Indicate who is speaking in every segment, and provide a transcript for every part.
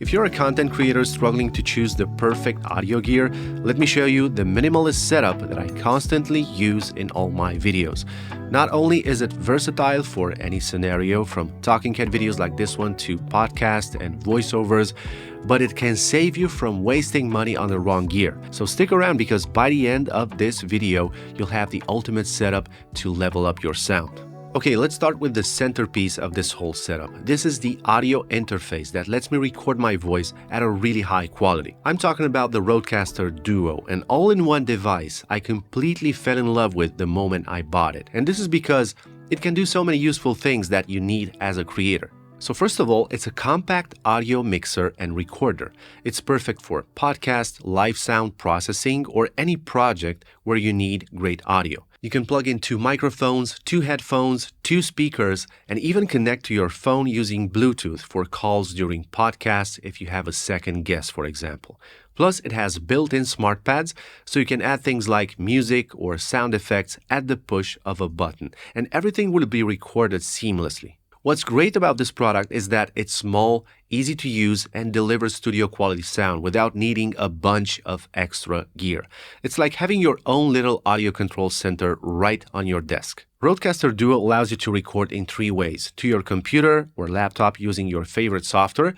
Speaker 1: If you're a content creator struggling to choose the perfect audio gear, let me show you the minimalist setup that I constantly use in all my videos. Not only is it versatile for any scenario, from talking head videos like this one to podcasts and voiceovers, but it can save you from wasting money on the wrong gear. So stick around, because by the end of this video, you'll have the ultimate setup to level up your sound. Okay, let's start with the centerpiece of this whole setup. This is the audio interface that lets me record my voice at a really high quality. I'm talking about the Rodecaster Duo, an all-in-one device I completely fell in love with the moment I bought it. And this is because it can do so many useful things that you need as a creator. So first of all, it's a compact audio mixer and recorder. It's perfect for podcast, live sound processing, or any project where you need great audio. You can plug in 2 microphones, 2 headphones, 2 speakers, and even connect to your phone using Bluetooth for calls during podcasts if you have a second guest, for example. Plus, it has built-in smart pads, so you can add things like music or sound effects at the push of a button, and everything will be recorded seamlessly. What's great about this product is that it's small, easy to use, and delivers studio quality sound without needing a bunch of extra gear. It's like having your own little audio control center right on your desk. Rodecaster Duo allows you to record in 3 ways: to your computer or laptop using your favorite software.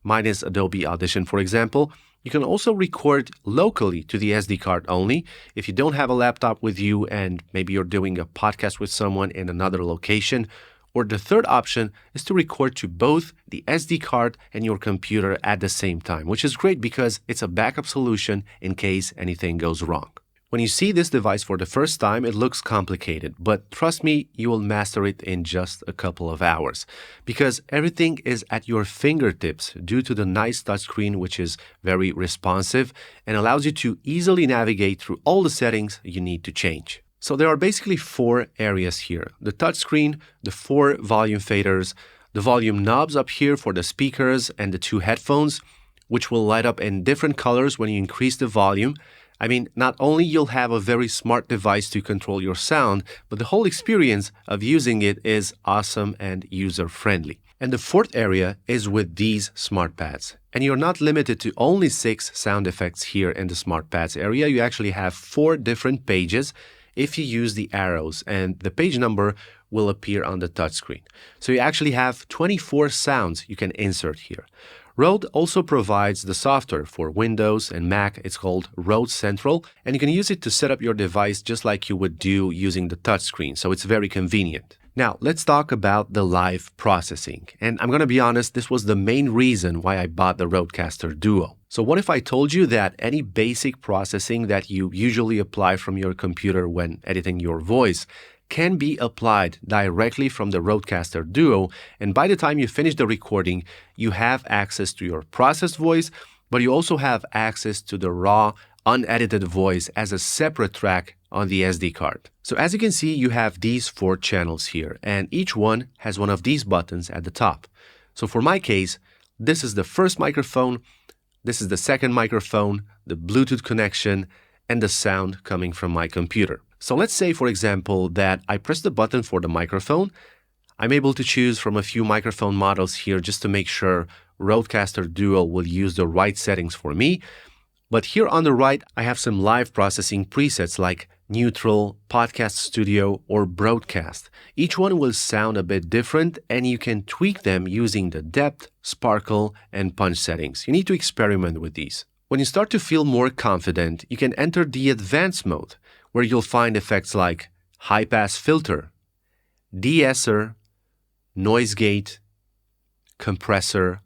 Speaker 1: Mine is Adobe Audition, for example. You can also record locally to the SD card only if you don't have a laptop with you and maybe you're doing a podcast with someone in another location. Or the third option is to record to both the SD card and your computer at the same time, which is great because it's a backup solution in case anything goes wrong. When you see this device for the first time, it looks complicated, but trust me, you will master it in just a couple of hours, because everything is at your fingertips due to the nice touchscreen, which is very responsive and allows you to easily navigate through all the settings you need to change. So there are basically 4 areas here: the touchscreen, the 4 volume faders, the volume knobs up here for the speakers, and the 2 headphones, which will light up in different colors when you increase the volume. I mean, not only you'll have a very smart device to control your sound, but the whole experience of using it is awesome and user-friendly. And the 4th area is with these smart pads. And you're not limited to only 6 sound effects here in the smart pads area. You actually have 4 different pages if you use the arrows, and the page number will appear on the touchscreen. So you actually have 24 sounds you can insert here. Rode also provides the software for Windows and Mac. It's called Rode Central, and you can use it to set up your device just like you would do using the touchscreen, so it's very convenient. Now, let's talk about the live processing. And I'm going to be honest, this was the main reason why I bought the Rodecaster Duo. So what if I told you that any basic processing that you usually apply from your computer when editing your voice can be applied directly from the Rodecaster Duo, and by the time you finish the recording, you have access to your processed voice, but you also have access to the raw, unedited voice as a separate track on the SD card. So as you can see, you have these 4 channels here, and each one has one of these buttons at the top. So for my case, this is the first microphone, this is the second microphone, the Bluetooth connection, and the sound coming from my computer. So let's say, for example, that I press the button for the microphone. I'm able to choose from a few microphone models here just to make sure Rodecaster Duo will use the right settings for me. But here on the right, I have some live processing presets like neutral, podcast studio, or broadcast. Each one will sound a bit different, and you can tweak them using the depth, sparkle, and punch settings. You need to experiment with these. When you start to feel more confident, you can enter the advanced mode, where you'll find effects like high pass filter, de-esser, noise gate, compressor,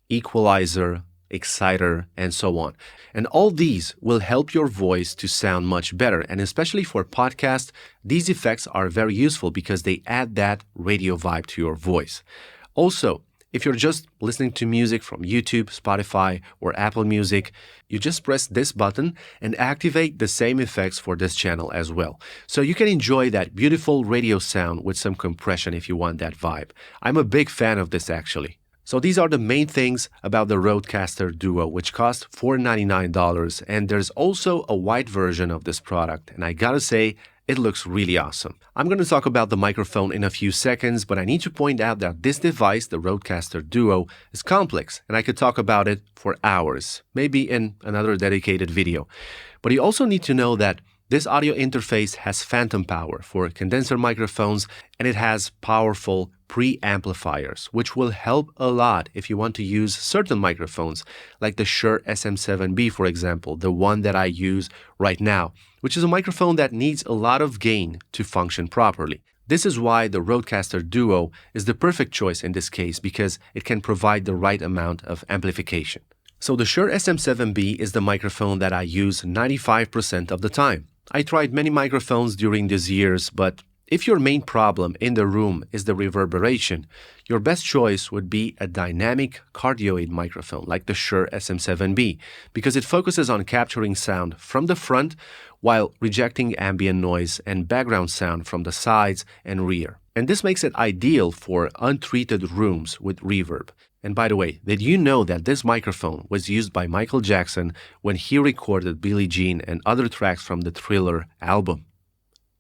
Speaker 1: equalizer, exciter, and so on. And all these will help your voice to sound much better. And especially for podcasts, these effects are very useful because they add that radio vibe to your voice. Also, if you're just listening to music from YouTube, Spotify, or Apple Music, you just press this button and activate the same effects for this channel as well. So you can enjoy that beautiful radio sound with some compression if you want that vibe. I'm a big fan of this actually. So these are the main things about the Rodecaster Duo, which costs $499, and there's also a white version of this product, and I gotta say, it looks really awesome. I'm going to talk about the microphone in a few seconds, but I need to point out that this device, the Rodecaster Duo, is complex, and I could talk about it for hours, maybe in another dedicated video. But you also need to know that this audio interface has phantom power for condenser microphones, and it has powerful preamplifiers, which will help a lot if you want to use certain microphones, like the Shure SM7B, for example, the one that I use right now, which is a microphone that needs a lot of gain to function properly. This is why the Rodecaster Duo is the perfect choice in this case, because it can provide the right amount of amplification. So the Shure SM7B is the microphone that I use 95% of the time. I tried many microphones during these years, but if your main problem in the room is the reverberation, your best choice would be a dynamic cardioid microphone like the Shure SM7B, because it focuses on capturing sound from the front while rejecting ambient noise and background sound from the sides and rear. And this makes it ideal for untreated rooms with reverb. And by the way, did you know that this microphone was used by Michael Jackson when he recorded Billie Jean and other tracks from the Thriller album?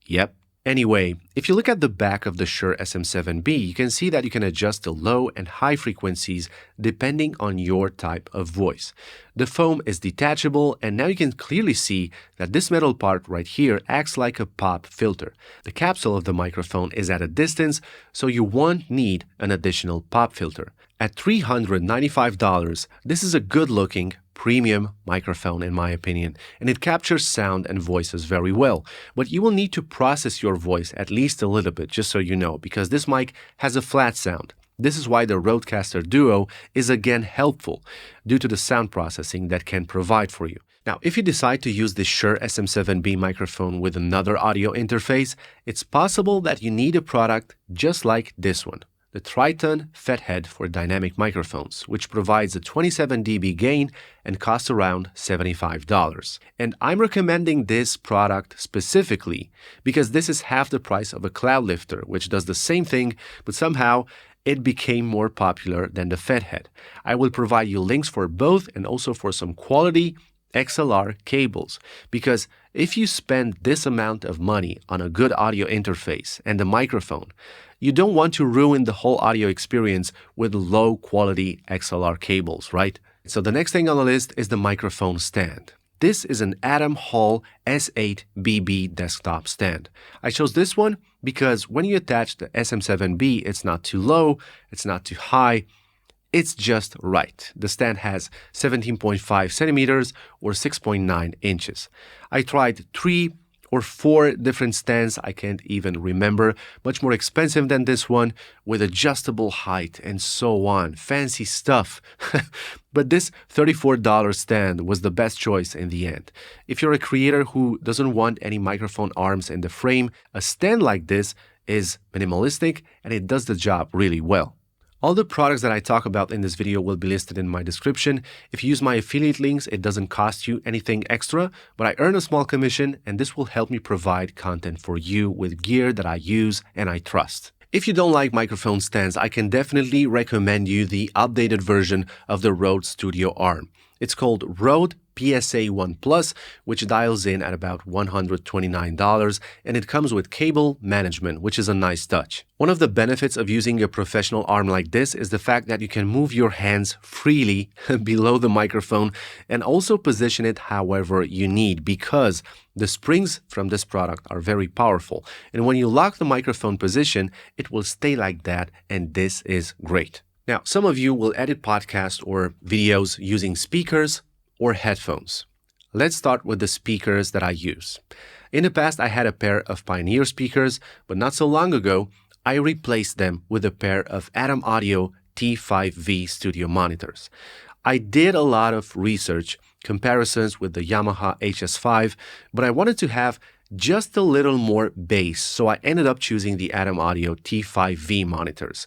Speaker 1: Yep. Anyway, if you look at the back of the Shure SM7B, you can see that you can adjust the low and high frequencies depending on your type of voice. The foam is detachable, and now you can clearly see that this metal part right here acts like a pop filter. The capsule of the microphone is at a distance, so you won't need an additional pop filter. At $395, this is a good-looking premium microphone in my opinion, and it captures sound and voices very well. But you will need to process your voice at least a little bit, just so you know, because this mic has a flat sound. This is why the Rodecaster Duo is again helpful due to the sound processing that can provide for you. Now, if you decide to use the Shure SM7B microphone with another audio interface, it's possible that you need a product just like this one, the Triton Fathead for dynamic microphones, which provides a 27 dB gain and costs around $75. And I'm recommending this product specifically because this is half the price of a Cloudlifter, which does the same thing, but somehow it became more popular than the Fathead. I will provide you links for both and also for some quality XLR cables, because if you spend this amount of money on a good audio interface and a microphone, you don't want to ruin the whole audio experience with low quality XLR cables, right? So the next thing on the list is the microphone stand. This is an Adam Hall S8BB desktop stand. I chose this one because when you attach the SM7B, it's not too low, it's not too high, it's just right. The stand has 17.5 centimeters or 6.9 inches. I tried 3 or 4 different stands, I can't even remember, much more expensive than this one, with adjustable height and so on. Fancy stuff. But this $34 stand was the best choice in the end. If you're a creator who doesn't want any microphone arms in the frame, a stand like this is minimalistic and it does the job really well. All the products that I talk about in this video will be listed in my description. If you use my affiliate links, it doesn't cost you anything extra, but I earn a small commission, and this will help me provide content for you with gear that I use and I trust. If you don't like microphone stands, I can definitely recommend you the updated version of the Rode Studio Arm. It's called Rode PSA 1 Plus, which dials in at about $129, and it comes with cable management, which is a nice touch. One of the benefits of using a professional arm like this is the fact that you can move your hands freely below the microphone and also position it however you need, because the springs from this product are very powerful. And when you lock the microphone position, it will stay like that, and this is great. Now, some of you will edit podcasts or videos using speakers or headphones. Let's start with the speakers that I use. In the past, I had a pair of Pioneer speakers, but not so long ago, I replaced them with a pair of Adam Audio T5V studio monitors. I did a lot of research, comparisons with the Yamaha HS5, but I wanted to have just a little more bass, so I ended up choosing the Adam Audio T5V monitors.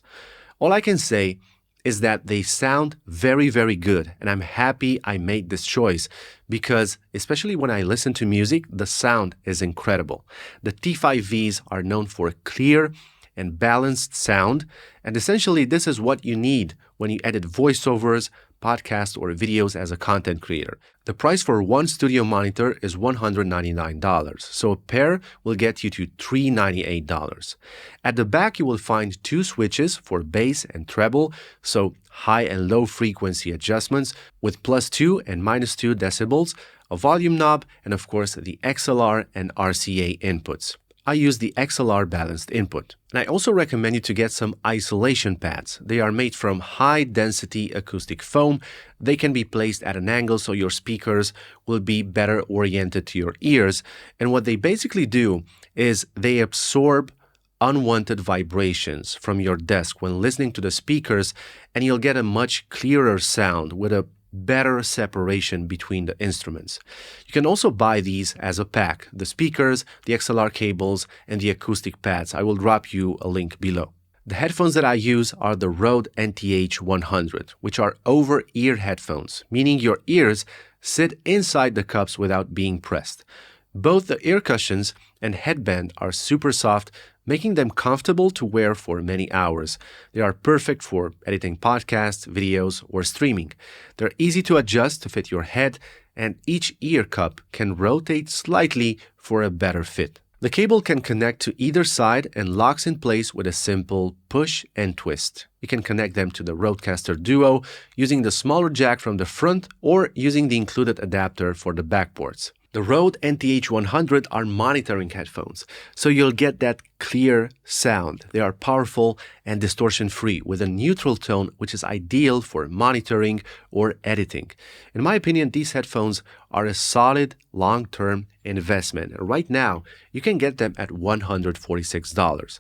Speaker 1: All I can say is that they sound very, very good, and I'm happy I made this choice because, especially when I listen to music, the sound is incredible. The T5Vs are known for clear and balanced sound, and essentially this is what you need when you edit voiceovers, podcasts or videos as a content creator. The price for one studio monitor is $199, so a pair will get you to $398. At the back, you will find two switches for bass and treble, so high and low frequency adjustments with +2 and -2 decibels, a volume knob, and of course the XLR and RCA inputs. I use the XLR balanced input. And I also recommend you to get some isolation pads. They are made from high-density acoustic foam. They can be placed at an angle so your speakers will be better oriented to your ears. And what they basically do is they absorb unwanted vibrations from your desk when listening to the speakers, and you'll get a much clearer sound with a better separation between the instruments. You can also buy these as a pack, the speakers, the XLR cables, and the acoustic pads. I will drop you a link below. The headphones that I use are the Rode NTH100, which are over-ear headphones, meaning your ears sit inside the cups without being pressed. Both the ear cushions and headband are super soft, making them comfortable to wear for many hours. They are perfect for editing podcasts, videos, or streaming. They're easy to adjust to fit your head, and each ear cup can rotate slightly for a better fit. The cable can connect to either side and locks in place with a simple push and twist. You can connect them to the Rodecaster Duo using the smaller jack from the front or using the included adapter for the back ports. The Rode NTH100 are monitoring headphones, so you'll get that clear sound. They are powerful and distortion-free with a neutral tone, which is ideal for monitoring or editing. In my opinion, these headphones are a solid long-term investment. Right now, you can get them at $146.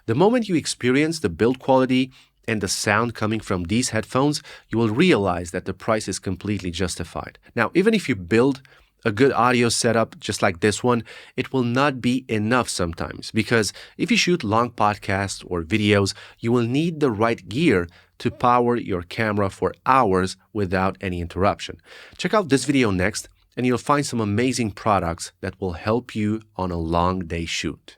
Speaker 1: The moment you experience the build quality and the sound coming from these headphones, you will realize that the price is completely justified. Now, even if you build a good audio setup just like this one, it will not be enough sometimes, because if you shoot long podcasts or videos, you will need the right gear to power your camera for hours without any interruption. Check out this video next, and you'll find some amazing products that will help you on a long day shoot.